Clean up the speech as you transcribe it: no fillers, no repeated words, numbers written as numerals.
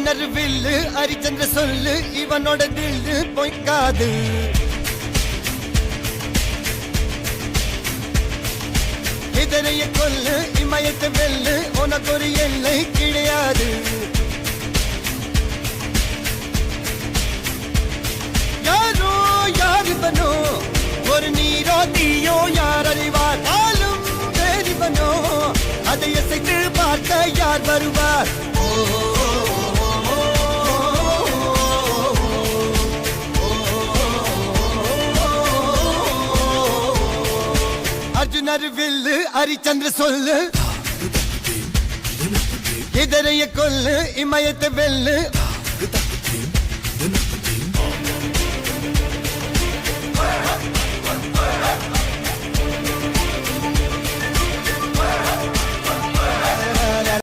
அர்ஜுனர் வில்லு ஹரிச்சந்திர சொல்லு இவனோட தில்லு பொய்க்காது. இதரைய கொல்லு இமயத்தை வெல்லு உனக்கு ஒரு எல்லை கிடையாது. யாரோ யார் இவனோ ஒரு நீரோ தீயோ யார் அறிவார். ஆளும் வேறிவனோ அதை அசைத்து பார்க்க யார் வருவார். அர்ஜுனர் வில்லு ஹரிச்சந்திர சொல்லு இதரைய கொல்லு இமயத்தை வெல்லு.